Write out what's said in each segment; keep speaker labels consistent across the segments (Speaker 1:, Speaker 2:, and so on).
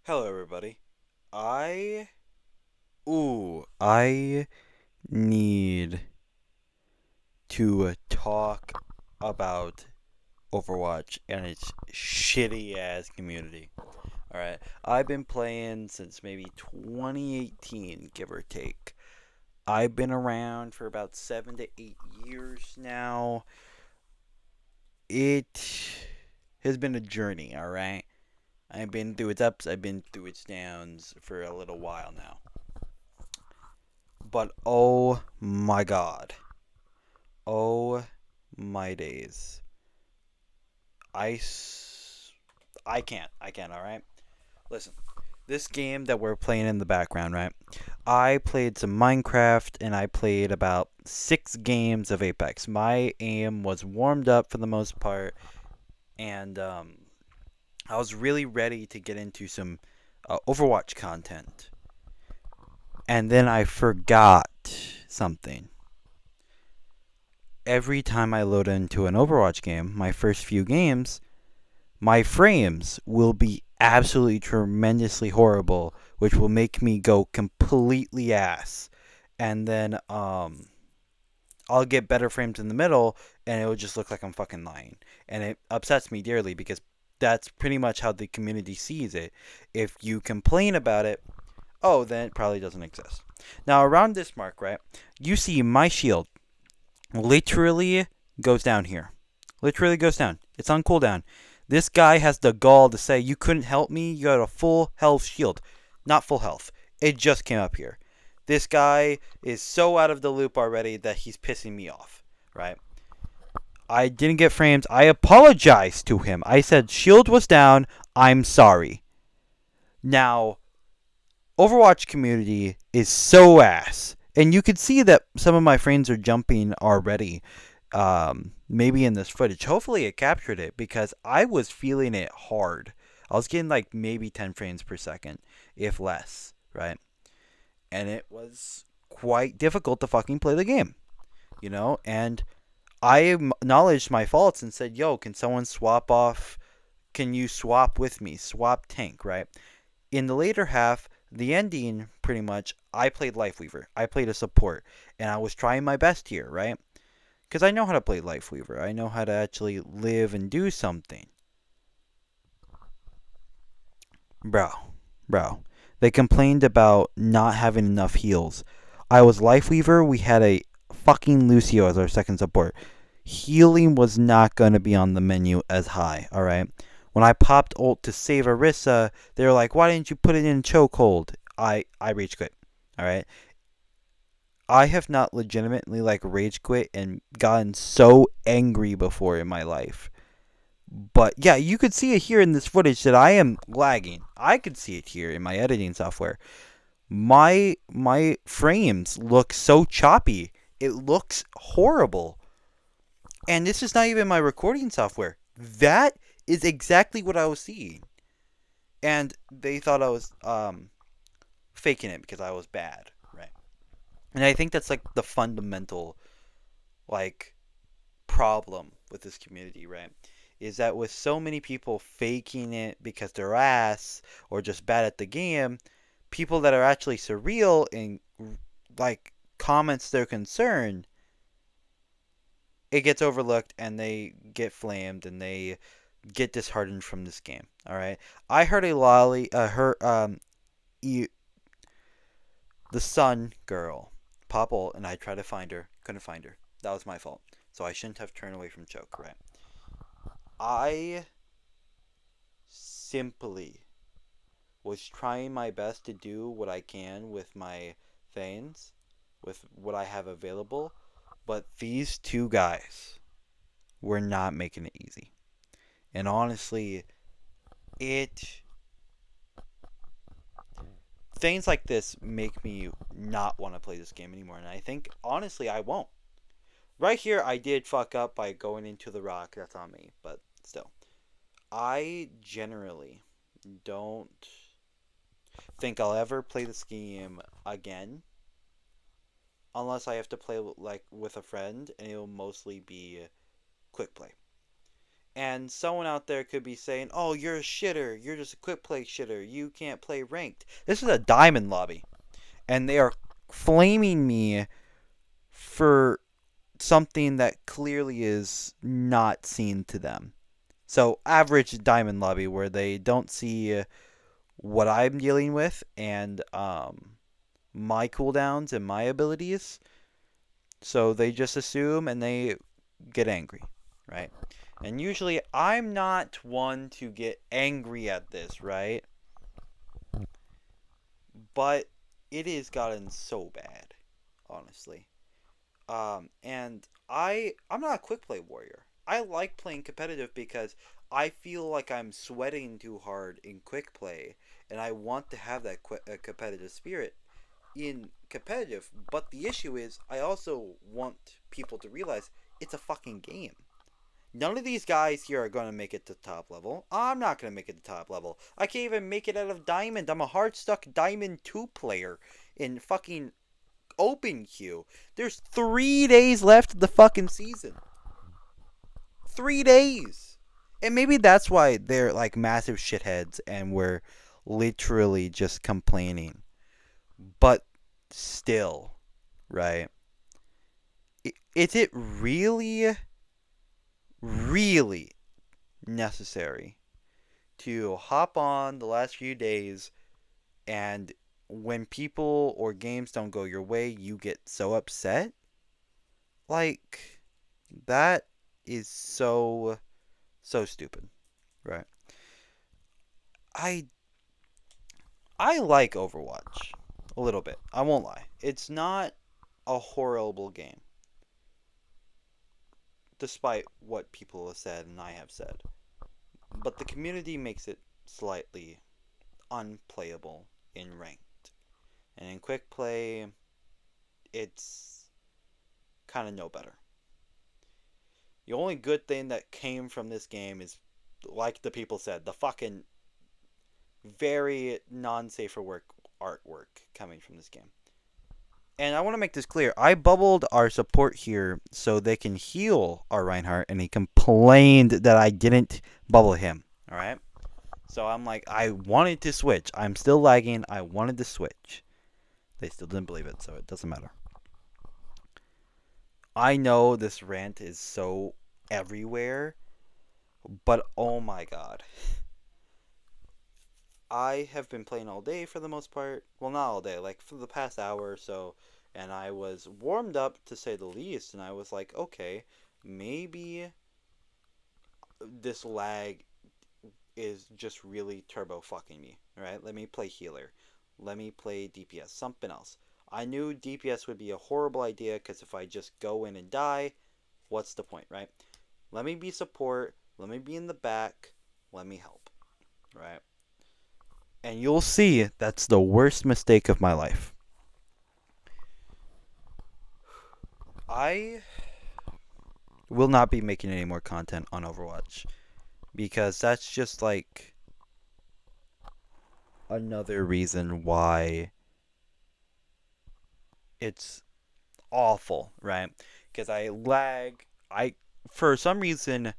Speaker 1: Hello, everybody. I I need to talk about Overwatch and its shitty ass community. All right, I've been playing since maybe 2018, give or take. I've been around for about 7 to 8 years now. It has been a journey. All right, I've been through its ups. I've been through its downs for a little while now. But oh my god. Oh my days. I, s- I can't. I can't, alright? Listen, this game that we're playing in the background, right? I played some Minecraft and I played about 6 games of Apex. My aim was warmed up for the most part, and I was really ready to get into some Overwatch content. And then I forgot something. Every time I load into an Overwatch game, my first few games, my frames will be absolutely tremendously horrible, which will make me go completely ass. And then I'll get better frames in the middle, and it will just look like I'm fucking lying. And it upsets me dearly because that's pretty much how the community sees it. If you complain about it, oh, then it probably doesn't exist. Now, around this mark, right, you see my shield literally goes down here. Literally goes down. It's on cooldown. This guy has the gall to say, "You couldn't help me. You had a full health shield." Not full health. It just came up here. This guy is so out of the loop already that he's pissing me off, right? I didn't get frames. I apologized to him. I said, "Shield was down. I'm sorry." Now, Overwatch community is so ass. And you could see that some of my frames are jumping already. Maybe in this footage. Hopefully it captured it because I was feeling it hard. I was getting like maybe 10 frames per second, if less, right? And it was quite difficult to fucking play the game, you know? And I acknowledged my faults and said, "Yo, can someone swap off? Can you swap with me? Swap tank, right?" In the later half, the ending, pretty much, I played Lifeweaver. I played a support, and I was trying my best here, right? Because I know how to play Lifeweaver. I know how to actually live and do something. Bro, bro. They complained about not having enough heals. I was Lifeweaver. We had a fucking Lucio as our second support. Healing was not going to be on the menu as high, alright? When I popped ult to save Orisa, they were like, "Why didn't you put it in chokehold?" I rage quit, alright? I have not legitimately like rage quit and gotten so angry before in my life. But yeah, you could see it here in this footage that I am lagging. I could see it here in my editing software. My frames look so choppy. It looks horrible. And this is not even my recording software. That is exactly what I was seeing. And they thought I was faking it because I was bad, right? And I think that's like the fundamental like problem with this community, right? Is that with so many people faking it because they're ass or just bad at the game, people that are actually surreal and like comments their concern, it gets overlooked and they get flamed and they get disheartened from this game. All right, I heard a lolly, e- the sun girl pop ult, and I tried to find her, couldn't find her. That was my fault. So I shouldn't have turned away from choke, right? I simply was trying my best to do what I can with my Thanes, with what I have available, but these two guys were not making it easy. And honestly, it things like this make me not want to play this game anymore, and I think honestly I won't. Right here I did fuck up by going into the rock, that's on me, but still. I generally don't think I'll ever play this game again unless I have to play like with a friend, and it'll mostly be quick play. And someone out there could be saying, "Oh, you're a shitter. You're just a quick play shitter. You can't play ranked." This is a diamond lobby, and they are flaming me for something that clearly is not seen to them. So, average diamond lobby where they don't see what I'm dealing with and my cooldowns and my abilities. So, they just assume and they get angry, right? And usually I'm not one to get angry at this, right? But it has gotten so bad, honestly. And I'm not a quick play warrior. I like playing competitive because I feel like I'm sweating too hard in quick play, and I want to have that competitive spirit in competitive. But the issue is, I also want people to realize it's a fucking game. None of these guys here are going to make it to top level. I'm not going to make it to top level. I can't even make it out of diamond. I'm a hard stuck diamond 2 player in fucking open queue. There's 3 days left of the fucking season. 3 days. And maybe that's why they're like massive shitheads and we're literally just complaining. But still, right? Is it really, really necessary to hop on the last few days and when people or games don't go your way, you get so upset? Like, that is so stupid, right? I I like Overwatch a little bit. I won't lie. It's not a horrible game, despite what people have said and I have said. But the community makes it slightly unplayable in ranked. And in quick play, it's kind of no better. The only good thing that came from this game is, like the people said, the fucking very non-safe for work artwork coming from this game. And I want to make this clear. I bubbled our support here so they can heal our Reinhardt, and he complained that I didn't bubble him. All right? So I'm like, I wanted to switch. I'm still lagging. I wanted to switch. They still didn't believe it, so it doesn't matter. I know this rant is so everywhere, but oh my god. I have been playing all day for the most part. Well, not all day, like for the past hour or so. And I was warmed up to say the least. And I was like, okay, maybe this lag is just really turbo fucking me. Right? Let me play healer. Let me play DPS. Something else. I knew DPS would be a horrible idea because if I just go in and die, what's the point, right? Let me be support. Let me be in the back. Let me help. Right? And you'll see that's the worst mistake of my life. I will not be making any more content on Overwatch because that's just like another reason why it's awful, right? Because I lag. I for some reason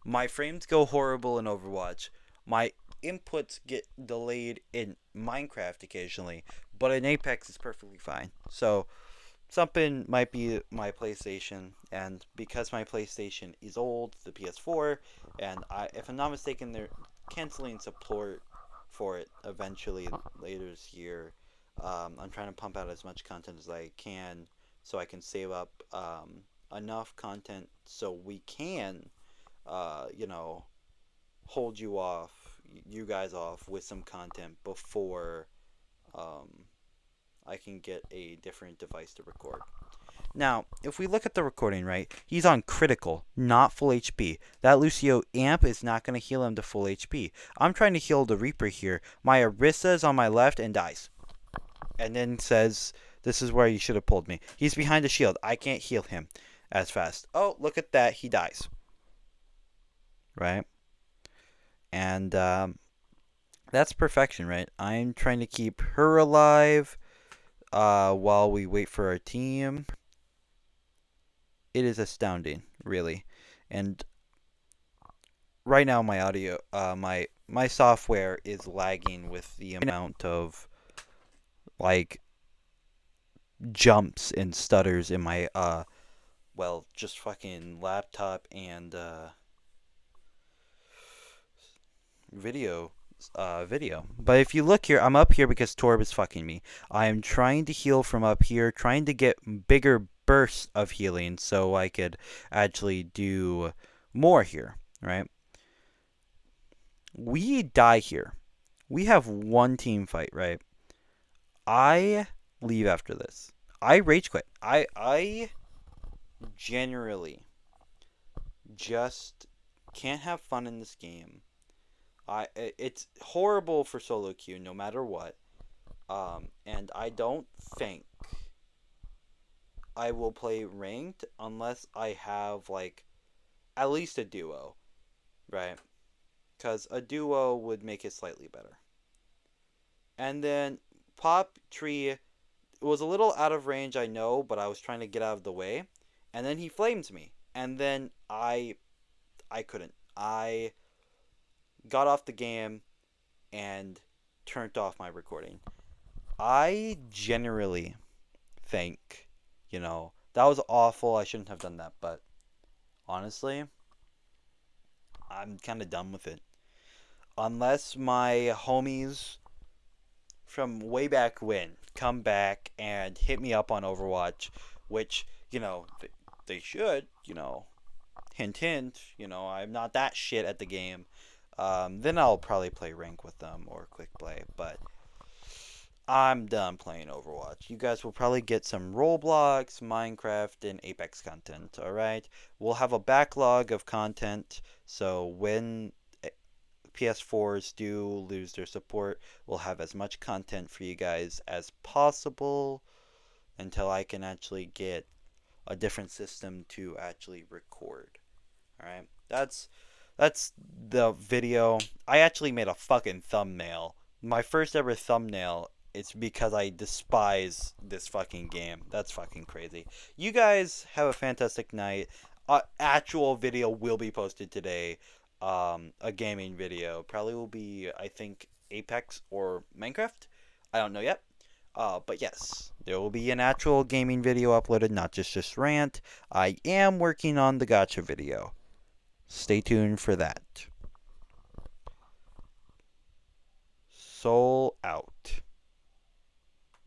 Speaker 1: my frames go horrible in Overwatch. My inputs get delayed in Minecraft occasionally, but in Apex it's perfectly fine. So something might be my PlayStation, and because my PlayStation is old, the PS4, and if I'm not mistaken, they're canceling support for it eventually later this year. I'm trying to pump out as much content as I can so I can save up enough content so we can, you know, hold you guys off with some content before um, I can get a different device to record. Now, if we look at the recording, right, he's on critical, not full HP. That Lucio amp is not going to heal him to full HP. I'm trying to heal the Reaper here. My Orisa is on my left and dies. And then says, this is where you should have pulled me. He's behind the shield. I can't heal him as fast. Oh, look at that. He dies. Right? And that's perfection, right? I'm trying to keep her alive while we wait for our team. It is astounding, really. And right now my audio, my software is lagging with the amount of like jumps and stutters in my well, just fucking laptop and video video. But if you look here, I'm up here because Torb is fucking me. I am trying to heal from up here, trying to get bigger bursts of healing so I could actually do more here, right? We die here. We have one team fight, right? I leave after this. I rage quit. I generally just can't have fun in this game. It's horrible for solo queue no matter what. And I don't think I will play ranked unless I have like at least a duo, right? Because a duo would make it slightly better. And then Pop Tree was a little out of range, I know, but I was trying to get out of the way. And then he flames me, and then I couldn't. I got off the game and turned off my recording. I generally think, that was awful. I shouldn't have done that, but honestly, I'm kind of done with it. Unless my homies from way back when come back and hit me up on Overwatch, which, they should, hint, hint, I'm not that shit at the game. Then I'll probably play rank with them or quick play, but I'm done playing Overwatch. You guys will probably get some Roblox, Minecraft, and Apex content, alright? We'll have a backlog of content, so when PS4s do lose their support, we'll have as much content for you guys as possible until I can actually get a different system to actually record. Alright? That's the video. I actually made a fucking thumbnail. My first ever thumbnail. It's because I despise this fucking game. That's fucking crazy. You guys have a fantastic night. Actual video will be posted today. A gaming video. Probably will be, I think, Apex or Minecraft. I don't know yet. But yes, there will be an actual gaming video uploaded, not just rant. I am working on the gotcha video. Stay tuned for that. Soul out.